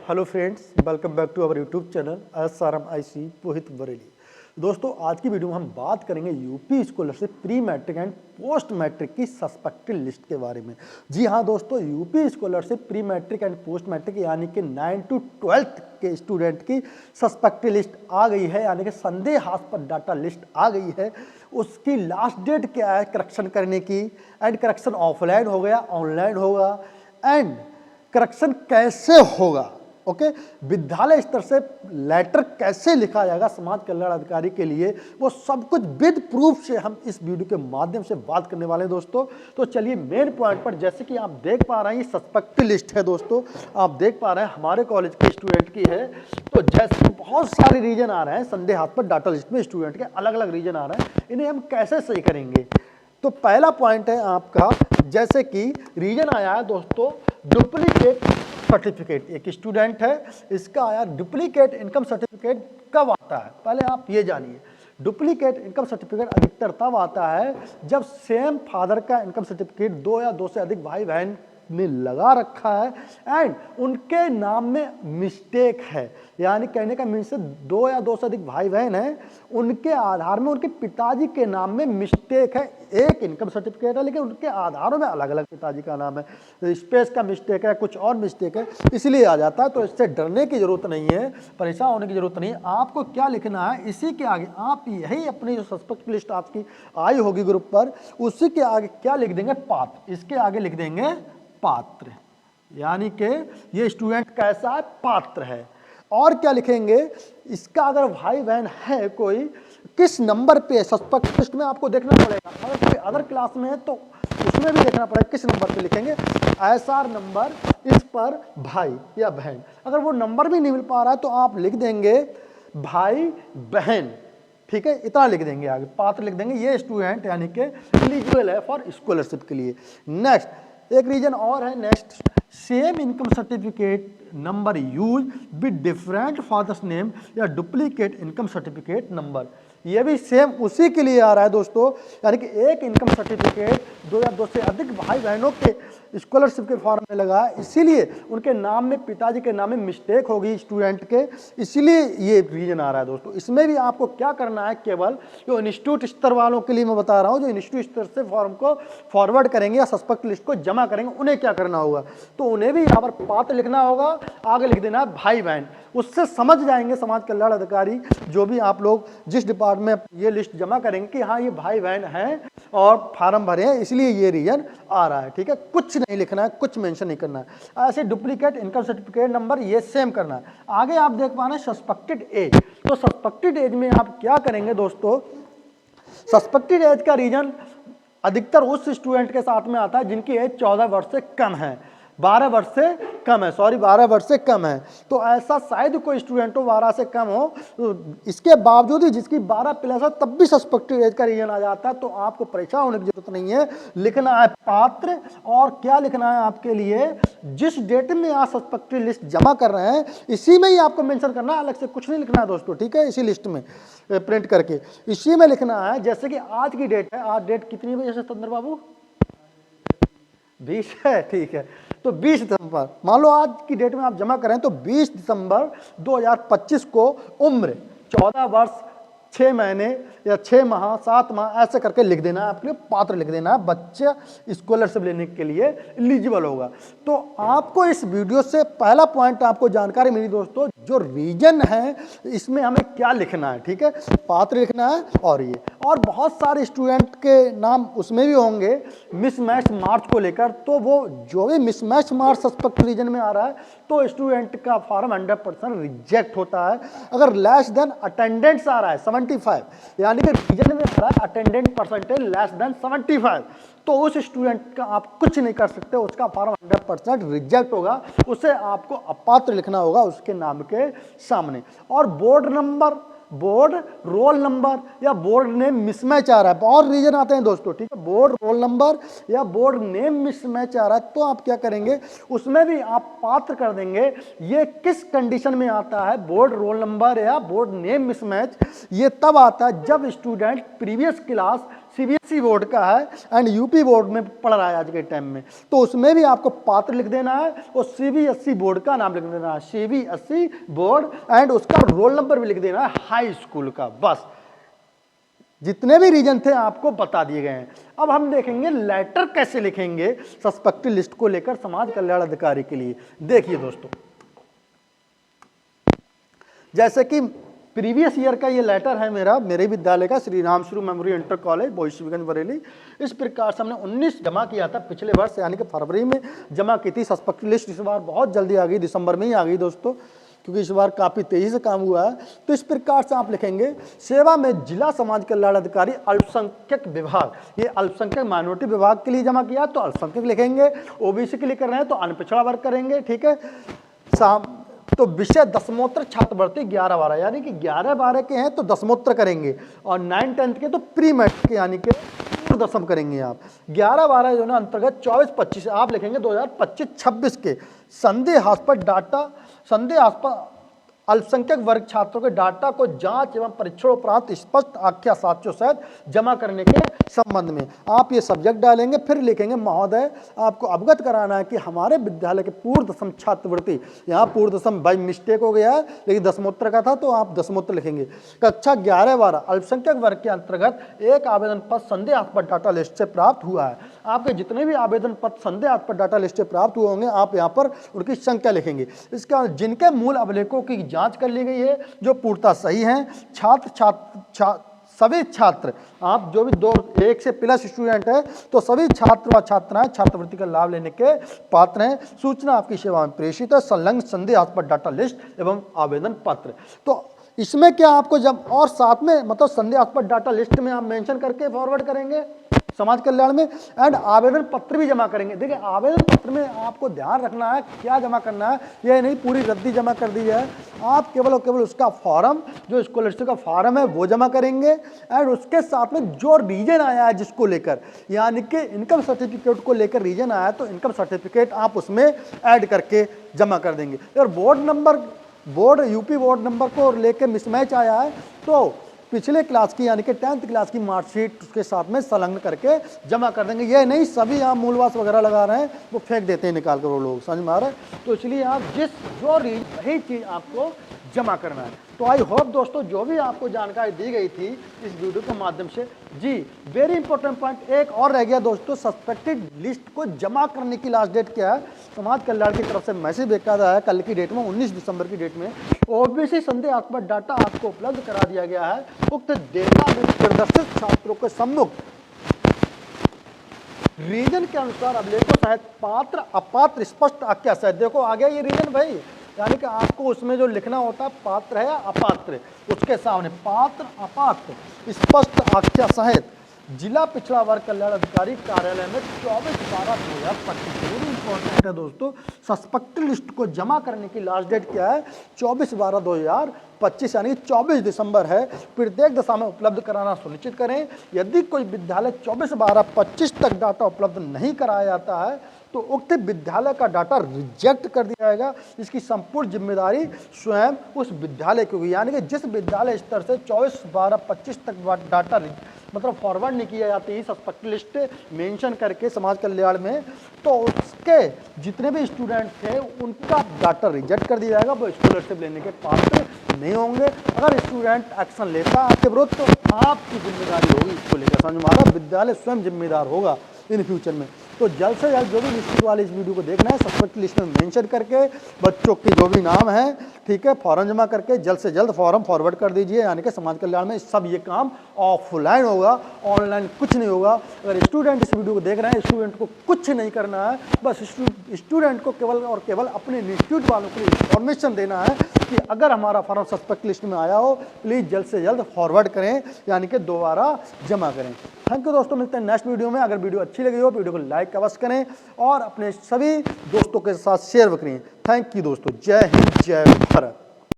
Hello friends, welcome back to our YouTube channel SRMIC Puhit Bareilly. दोस्तों, आज की वीडियो में हम बात करेंगे UP scholarship pre matric and post matric की सस्पेक्टेड लिस्ट के बारे में। जी हाँ दोस्तों, UP scholarship pre matric and post matric यानी कि 9 to 12 के स्टूडेंट की सस्पेक्टेड लिस्ट आ गई है, यानी कि संदेहास्पद डाटा लिस्ट आ गई है। उसकी लास्ट डेट क्या है करेक्शन करने की, एंड करेक्शन ऑफलाइन हो गया ऑनलाइन होगा, एंड करेक्शन कैसे होगा, ओके विद्यालय स्तर से लेटर कैसे लिखा जाएगा समाज कल्याण अधिकारी के लिए, वो सब कुछ विद प्रूफ से हम इस वीडियो के माध्यम से बात करने वाले हैं दोस्तों। तो चलिए मेन पॉइंट पर, जैसे कि आप देख पा रहे हैं ये सस्पेक्टेड लिस्ट है दोस्तों, आप देख पा रहे हैं हमारे कॉलेज के स्टूडेंट की है। तो जैसे बहुत सारे रीजन आ रहे हैं संदेहास्पद डाटा लिस्ट में, स्टूडेंट के अलग अलग रीजन आ रहे हैं, इन्हें हम कैसे सही करेंगे। तो पहला पॉइंट है आपका, जैसे कि रीजन आया है दोस्तों डुप्लीकेट सर्टिफिकेट। एक स्टूडेंट है, इसका आया डुप्लीकेट इनकम सर्टिफिकेट। कब आता है पहले आप ये जानिए। डुप्लीकेट इनकम सर्टिफिकेट अधिकतर तब आता है जब सेम फादर का इनकम सर्टिफिकेट दो या दो से अधिक भाई बहन ने लगा रखा है एंड उनके नाम में मिस्टेक है, यानी कहने का मीन्स दो या दो से अधिक भाई बहन हैं, उनके आधार में उनके पिताजी के नाम में मिस्टेक है। एक इनकम सर्टिफिकेट है लेकिन उनके आधारों में अलग अलग पिताजी का नाम है, स्पेस का मिस्टेक है, कुछ और मिस्टेक है, इसलिए आ जाता है। तो इससे डरने की जरूरत नहीं है, परेशान होने की जरूरत नहीं है। आपको क्या लिखना है, इसी के आगे आप यही अपनी जो सस्पेक्ट लिस्ट आपकी आई होगी ग्रुप पर, उसी के आगे क्या लिख देंगे, पात्र। इसके आगे लिख देंगे पात्र, यानी कि ये स्टूडेंट कैसा है, पात्र है। और क्या लिखेंगे, इसका अगर भाई बहन है कोई, किस नंबर पे सस्पेक्ट लिस्ट में आपको देखना पड़ेगा। अगर कोई अदर क्लास में है तो उसमें भी देखना पड़ेगा किस नंबर पे लिखेंगे। SR नंबर, इस पर भाई या बहन। अगर वो नंबर भी नहीं मिल पा रहा है तो आप लिख देंगे भाई बहन, ठीक है, इतना लिख देंगे। आगे पात्र लिख देंगे। ये स्टूडेंट यानी कि एलिजिबल है फॉर स्कॉलरशिप के लिए। नेक्स्ट एक रीजन और है, next same income certificate number use with different father's name या डुप्लीकेट इनकम सर्टिफिकेट नंबर। ये भी सेम उसी के लिए आ रहा है दोस्तों, यानी कि एक इनकम सर्टिफिकेट दो या दो से अधिक भाई बहनों के स्कॉलरशिप के फॉर्म में लगा है, इसीलिए उनके नाम में पिताजी के नाम में मिस्टेक होगी स्टूडेंट के, इसीलिए ये रीजन आ रहा है दोस्तों। इसमें भी आपको क्या करना है, केवल जो इंस्टीट्यूट स्तर वालों के लिए मैं बता रहा हूँ, जो इंस्टीट्यूट स्तर से फॉर्म को फॉरवर्ड करेंगे या सस्पेक्ट लिस्ट को जमा करेंगे, उन्हें क्या करना होगा, तो उन्हें भी यहाँ पर पात्र लिखना होगा, आगे लिख देना है भाई बहन। उससे समझ जाएंगे समाज कल्याण अधिकारी, जो भी आप लोग जिस डिपार्टमेंट में ये लिस्ट जमा करेंगे कि हाँ ये भाई बहन हैं और फार्म भरे हैं, इसलिए ये रीजन आ रहा है। ठीक है, कुछ नहीं लिखना है, कुछ मेंशन नहीं करना है। ऐसे डुप्लीकेट इनकम सर्टिफिकेट नंबर ये सेम करना है। आगे आप देख पा रहे हैं सस्पेक्टेड एज। तो सस्पेक्टेड एज में आप क्या करेंगे दोस्तों, सस्पेक्टेड एज का रीजन अधिकतर उस स्टूडेंट के साथ में आता है जिनकी एज 14 वर्ष से कम है, 12 वर्ष से कम है, 12 वर्ष से कम है। तो ऐसा शायद कोई स्टूडेंट हो 12 से कम हो, तो इसके बावजूद ही जिसकी 12 प्लस है तब भी सस्पेक्टेड एज का रीजन आ जाता है। तो आपको परेशान होने की जरूरत नहीं है, लिखना है पात्र। और क्या लिखना है आपके लिए, जिस डेट में आप सस्पेक्टेड लिस्ट जमा कर रहे हैं इसी में ही आपको मेंशन करना है, अलग से कुछ नहीं लिखना है दोस्तों। ठीक है, इसी लिस्ट में प्रिंट करके इसी में लिखना है। जैसे कि आज की डेट है, आज डेट कितनी बजे से चंद्र बाबू, 20 है, ठीक है। तो 20 दिसंबर, मान लो आज की डेट में आप जमा करें तो 20 दिसंबर 2025 को उम्र 14 वर्ष 6 महीने या 6 माह 7 माह ऐसे करके लिख देना है। आपके लिए पात्र लिख देना है, बच्चा स्कॉलरशिप लेने के लिए एलिजिबल होगा। तो आपको इस वीडियो से पहला पॉइंट आपको जानकारी मिली दोस्तों, जो रीजन है इसमें हमें क्या लिखना है। ठीक है, पात्र लिखना है। और ये और बहुत सारे स्टूडेंट के नाम उसमें भी होंगे मिसमैच मार्क्स को लेकर, तो वो जो भी मिसमैच मार्क्स सस्पेक्ट रीजन में आ रहा है तो स्टूडेंट का फॉर्म 100% रिजेक्ट होता है। अगर लेस देन अटेंडेंस आ रहा है 75, यानी कि रीजन में आ रहा है अटेंडेंस परसेंटेज लेस देन 75, तो उस स्टूडेंट का आप कुछ नहीं कर सकते, उसका फॉर्म 100% रिजेक्ट होगा, उसे आपको अपात्र लिखना होगा उसके नाम के सामने। और board number, board roll number या बोर्ड नेम मिसमैच आ रहा है, बहुत रीजन आते हैं दोस्तों। ठीक है, बोर्ड रोल नंबर या बोर्ड नेम मिसमैच आ रहा है, तो आप क्या करेंगे, उसमें भी आप पात्र कर देंगे। ये किस कंडीशन में आता है, बोर्ड रोल नंबर या बोर्ड नेम मिसमैच, ये तब आता है जब student previous class CBSE board का है एंड यूपी बोर्ड में पढ़ रहा है आज के टाइम में, तो उसमें भी आपको पात्र लिख देना है और सीबीएसई बोर्ड का नाम लिख देना है, सीबीएसई बोर्ड, एंड उसका रोल नंबर भी लिख देना है हाई स्कूल का। बस जितने भी रीजन थे आपको बता दिए गए हैं। अब हम देखेंगे लेटर कैसे लिखेंगे सस्पेक्टेड लिस्ट को लेकर समाज कल्याण अधिकारी के लिए। देखिए दोस्तों, जैसे कि प्रीवियस ईयर का ये लेटर है मेरे विद्यालय का, श्री राम शुरू मेमोरियल इंटर कॉलेज बोईसवीगंज बरेली। इस प्रकार से हमने 19 जमा किया था पिछले वर्ष, यानी कि फरवरी में जमा की थी सस्पेक्टेड लिस्ट। इस बार बहुत जल्दी आ गई, दिसंबर में ही आ गई दोस्तों, क्योंकि इस बार काफ़ी तेजी से काम हुआ है। तो इस प्रकार से आप लिखेंगे, सेवा में जिला समाज कल्याण अधिकारी अल्पसंख्यक विभाग, ये अल्पसंख्यक माइनॉरिटी विभाग के लिए जमा किया तो अल्पसंख्यक लिखेंगे, ओबीसी के लिए कर रहे हैं तो अनपिछड़ा वर्ग करेंगे, ठीक है। तो विषय दसमोत्तर छात्रवृत्ति 11-12, यानी कि 11-12 के हैं तो दसमोत्तर करेंगे, और 9-10 के तो प्री मैट्रिक यानी कि पूर्व दसम करेंगे आप। 11-12 जो ना अंतर्गत 24-25 आप लिखेंगे 2025-26 के संदेहास्पद डाटा, संदेहास्पद अल्पसंख्यक वर्ग छात्रों के डाटा को जांच एवं परीक्षण उपरांत स्पष्ट आख्या साक्ष्यों सहित जमा करने के संबंध में आप ये सब्जेक्ट डालेंगे। फिर लिखेंगे, महोदय आपको अवगत कराना है कि हमारे विद्यालय के पूर्व दसम छात्रवृत्ति, यहाँ पूर्व दसम बाई मिस्टेक हो गया है लेकिन दसमोत्तर का था तो आप दसमोत्तर लिखेंगे। कक्षा 11-12 अल्पसंख्यक वर्ग के अंतर्गत एक आवेदन पत्र संदेहास्पद डाटा लिस्ट से प्राप्त हुआ है। आपके जितने भी आवेदन पत्र संदेहास्पद डाटा लिस्ट से प्राप्त हुए होंगे आप यहाँ पर उनकी संख्या लिखेंगे। इसका जिनके मूल अभिलेखों की जांच कर ली गई है, जो पूर्णतः सही हैं, सभी छात्र, आप जो भी 1 से प्लस स्टूडेंट है तो सभी छात्र व छात्राएं छात्रवृत्ति का लाभ लेने के पात्र हैं। सूचना आपकी सेवा में प्रेषित है, संलग्न संदेहास्पद डाटा लिस्ट एवं आवेदन पत्र। तो इसमें क्या आपको जब और साथ में मतलब संदेहास्पद डाटा लिस्ट में आप मेंशन करके फॉरवर्ड करेंगे समाज कल्याण में, एंड आवेदन पत्र भी जमा करेंगे। देखिए आवेदन पत्र में आपको ध्यान रखना है क्या जमा करना है, यह नहीं पूरी रद्दी जमा कर दी है, आप केवल और केवल उसका फॉर्म, जो स्कॉलरशिप का फॉर्म है वो जमा करेंगे, एंड उसके साथ में जो रीजन आया है जिसको लेकर, यानी कि इनकम सर्टिफिकेट को लेकर रीजन आया तो इनकम सर्टिफिकेट आप उसमें ऐड करके जमा कर देंगे। और बोर्ड यूपी बोर्ड नंबर को लेकर मिसमैच आया है तो पिछले क्लास की यानी कि 10th क्लास की मार्कशीट उसके साथ में संलग्न करके जमा कर देंगे। ये नहीं सभी आप मूलवास वगैरह लगा रहे हैं वो फेंक देते हैं निकाल कर वो लोग, समझ में आ रहा है। तो इसलिए आप वही चीज़ आपको जमा करना है। तो आई होप दोस्तों जो भी आपको जानकारी दी गई थी इस वीडियो के माध्यम से, जी वेरी इंपॉर्टेंट पॉइंट एक और रह गया दोस्तों, सस्पेक्टेड लिस्ट को जमा करने की लास्ट डेट क्या है। समाज कल्याण की तरफ से मैसेज देखा है कल की डेट में 19 दिसंबर की डेट में ओबीसी संदेहास्पद डाटा आपको उपलब्ध करा दिया गया है। उक्त डेटा में प्रदर्शित छात्रों के सम्मुख रीजन के अनुसार अभिलेखों सहित पात्र अपात्र स्पष्ट आख्या सहित, देखो आ गया ये रीजन भाई, यानी कि आपको उसमें जो लिखना होता है पात्र है या अपात्र, उसके सामने पात्र अपात्र स्पष्ट आख्या सहित जिला पिछड़ा वर्ग कल्याण अधिकारी कार्यालय में 24/12/2025। वेरी इंपॉर्टेंट है दोस्तों, सस्पेक्टेड लिस्ट को जमा करने की लास्ट डेट क्या है 24/12/2025, यानी 24 दिसंबर है। प्रत्येक दशा में उपलब्ध कराना सुनिश्चित करें। यदि कोई विद्यालय 24/12/25 तक डाटा उपलब्ध नहीं कराया जाता है तो उक्त विद्यालय का डाटा रिजेक्ट कर दिया जाएगा। इसकी संपूर्ण जिम्मेदारी स्वयं उस विद्यालय की होगी, यानी कि जिस विद्यालय स्तर से 24/12/25 तक डाटा मतलब फॉरवर्ड नहीं किया जाती है सस्पेक्टेड लिस्ट मेंशन करके समाज कल्याण में, तो उसके जितने भी स्टूडेंट थे उनका डाटा रिजेक्ट कर दिया जाएगा, वो स्कॉलरशिप लेने के पात्र नहीं होंगे। अगर स्टूडेंट एक्शन लेता है आपके विरुद्ध तो आपकी जिम्मेदारी होगी इसको लेकर, समझ में आ रहा है, विद्यालय स्वयं जिम्मेदार होगा इन फ्यूचर में। तो जल्द से जल्द जो भी लिस्ट वाले इस वीडियो को देखना है सस्पेक्ट लिस्ट में मेंशन करके बच्चों के जो भी नाम है, ठीक है, फॉर्म जमा करके जल्द से जल्द फॉर्म फॉरवर्ड कर दीजिए। यानी कि समाज कल्याण में सब ये काम ऑफलाइन होगा, ऑनलाइन कुछ नहीं होगा। अगर स्टूडेंट इस वीडियो को देख रहे हैं, स्टूडेंट को कुछ नहीं करना है, बस स्टूडेंट को केवल और केवल अपने इंस्टीट्यूट वालों को इन्फॉर्मेशन देना है कि अगर हमारा फॉर्म सस्पेक्ट लिस्ट में आया हो प्लीज़ जल्द से जल्द फॉरवर्ड करें, यानी कि दोबारा जमा करें। थैंक यू दोस्तों, मिलते हैं नेक्स्ट वीडियो में। अगर वीडियो अच्छी लगी हो वीडियो को लाइक अवश्य करें और अपने सभी दोस्तों के साथ शेयर करें। थैंक यू दोस्तों, जय हिंद जय भारत।